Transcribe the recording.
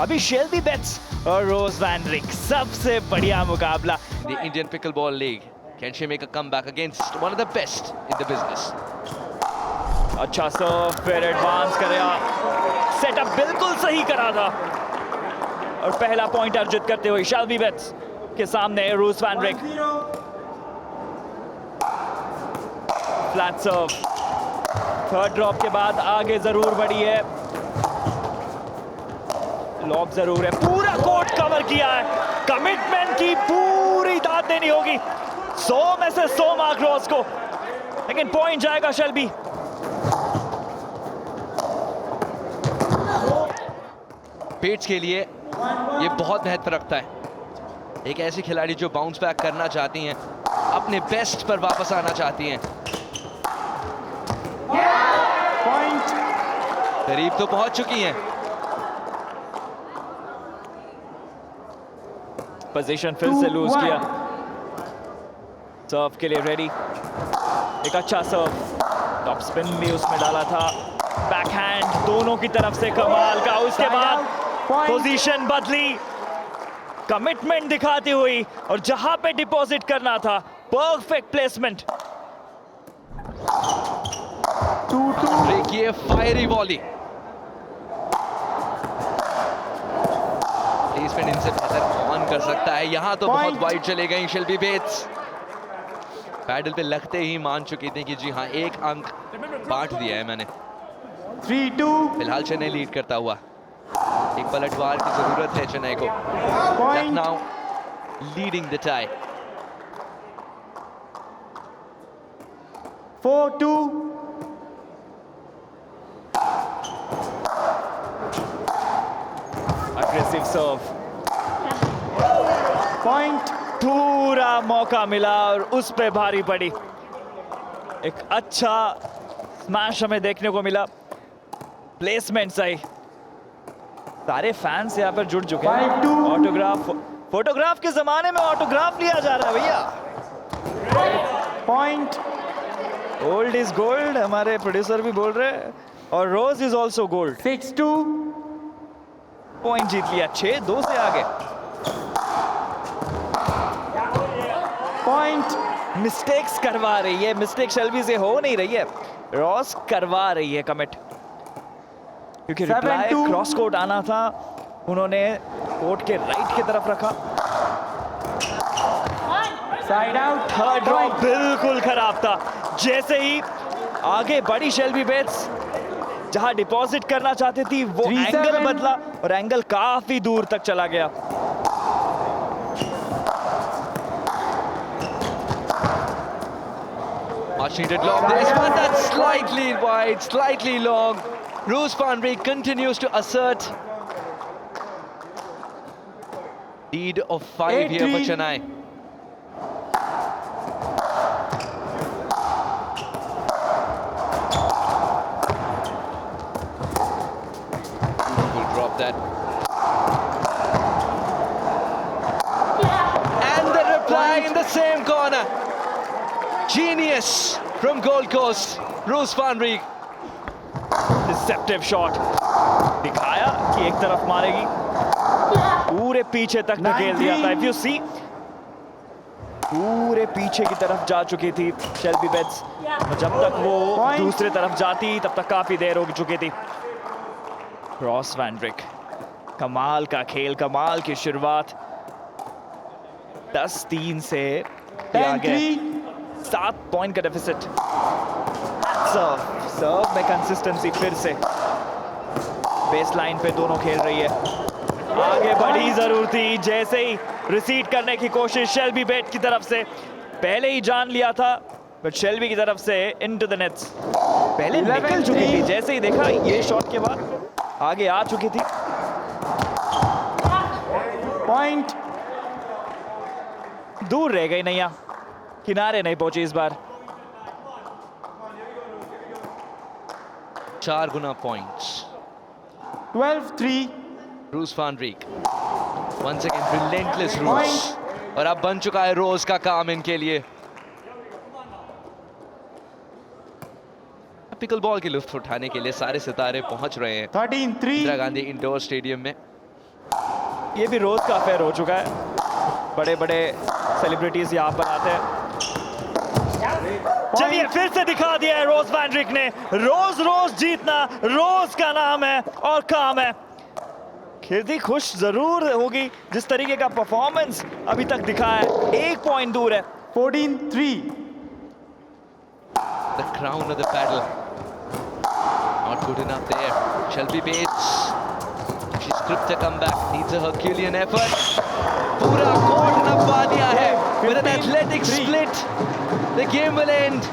अभी Shelby bets और रोज van रिक, सबसे बढ़िया मुकाबला। The Indian Pickleball League. Can she make a comeback against one of the best in the business? अच्छा सर्व, फिर एडवांस करेगा, सेटअप बिल्कुल सही करा था और पहला पॉइंट अर्जित करते हुए शेल्बी बेट्स के सामने रोज वैन रिक। फ्लैट सर्व, थर्ड ड्रॉप के बाद आगे जरूर बढ़ी है, लॉब जरूर है, पूरा कोर्ट कवर किया है, कमिटमेंट की पूरी दाद देनी होगी। 100 में से 100 मार्क रोज को, लेकिन पॉइंट जाएगा शेल्बी। पेट्स के लिए ये बहुत महत्व रखता है। एक ऐसी खिलाड़ी जो बाउंस बैक करना चाहती हैं, अपने बेस्ट पर वापस आना चाहती हैं। पॉइंट करीब तो पहुंच चुकी हैं। पोजीशन फिर से लूज किया, सर्व के लिए रेडी, एक अच्छा सर्व, टॉप स्पिन भी उसमें डाला था, बैकहैंड दोनों की तरफ से कमाल का। उसके बाद पोजीशन बदली, कमिटमेंट दिखाती हुई, और जहां पे डिपॉजिट करना था परफेक्ट प्लेसमेंट। देखिए फायरी वॉली, प्लेसमेंट इनसे बेहतर कौन कर सकता है। यहां तो बहुत वाइड चले गई शेल्बी बेट्स, पैडल पे लगते ही मान चुकी थी कि जी हाँ, एक अंक बांट दिया है मैंने। 3-2 फिलहाल चेन्नई लीड करता हुआ, एक पलटवार की जरूरत है चेन्नई को। Lucknow leading the tie. 4-2 aggressive serve, point पूरा मौका मिला और उस पे भारी पड़ी। एक अच्छा स्मैश हमें देखने को मिला, प्लेसमेंट सही। सारे फैंस यहाँ पर जुड़ चुके हैं। 5-2 ऑटोग्राफ, फोटोग्राफ के जमाने में ऑटोग्राफ लिया जा रहा है भैया। पॉइंट ओल्ड इज गोल्ड, हमारे प्रोड्यूसर भी बोल रहे हैं, और रोज इज ऑल्सो गोल्ड। 6-2 पॉइंट जीत लिया, 6-2 से आगे। पॉइंट मिस्टेक्स करवा रही है, मिस्टेक शेल्बी से हो नहीं रही है, रॉस करवा रही है कमिट, क्योंकि रिप्लाई 7-2 क्रॉस कोर्ट आना था, उन्होंने कोर्ट के राइट की तरफ रखा। साइड आउट, थर्ड ड्रॉप बिल्कुल खराब था, जैसे ही आगे बढ़ी शेल्बी बेट्स, जहां डिपॉजिट करना चाहती थी वो 3-7 एंगल बदला और एंगल काफी दूर तक चला गया। Much needed long this, but that's slightly wide, slightly long. Roos van Beek continues to assert lead of 5 here for Chennai. Will drop that. And the reply in the same corner. Genius from Gold Coast, Roos van Beek. Deceptive shot दिखाया कि एक तरफ मारेगी, पूरे पीछे तक धकेल दिया था। इफ यू सी, पूरे पीछे की तरफ जा चुकी थी शेल्बी बेट्स, और जब तक वो दूसरे तरफ जाती तब तक काफी देर हो चुकी थी। रोज वैन रिक, कमाल का खेल, कमाल की शुरुआत। 10-3 से आगे 7 पॉइंट का डेफिसिट। सर्व में कंसिस्टेंसी फिर से बेस लाइन पे दोनों खेल रही है, आगे बढ़ी जरूर थी, जैसे ही रिसीड करने की कोशिश शेल्बी बेट की तरफ से, पहले ही जान लिया था, बट शेल्बी की तरफ से इनटू द नेट्स, पहले निकल चुकी थी, जैसे ही देखा ये शॉट के बाद आगे आ चुकी थी। पॉइंट दूर रह गई नैया, किनारे नहीं पहुंची इस बार। 4 गुना points. 12-3 Roos van Beek. Once again relentless Roos. और अब बन चुका है रोज का काम इनके लिए। पिकल बॉल की लुत्फ उठाने के लिए सारे सितारे पहुंच रहे हैं 13-3 इंदिरा गांधी इंडोर स्टेडियम में। ये भी रोज का अफेयर हो चुका है, बड़े बड़े सेलिब्रिटीज यहाँ पर आते हैं। चलिए फिर से दिखा दिया है रोज वैन रिक ने, रोज रोज जीतना रोज का नाम है और काम है। खिरदी खुश जरूर होगी जिस तरीके का परफॉर्मेंस अभी तक दिखा है, 1 पॉइंट दूर है। 14-3. The crown of the battle. Not good enough there. Shelby Bates. She's scripted a comeback. Needs a Herculean effort. पूरा कोर्ट नपवा दिया है. With an athletic split, the game will end.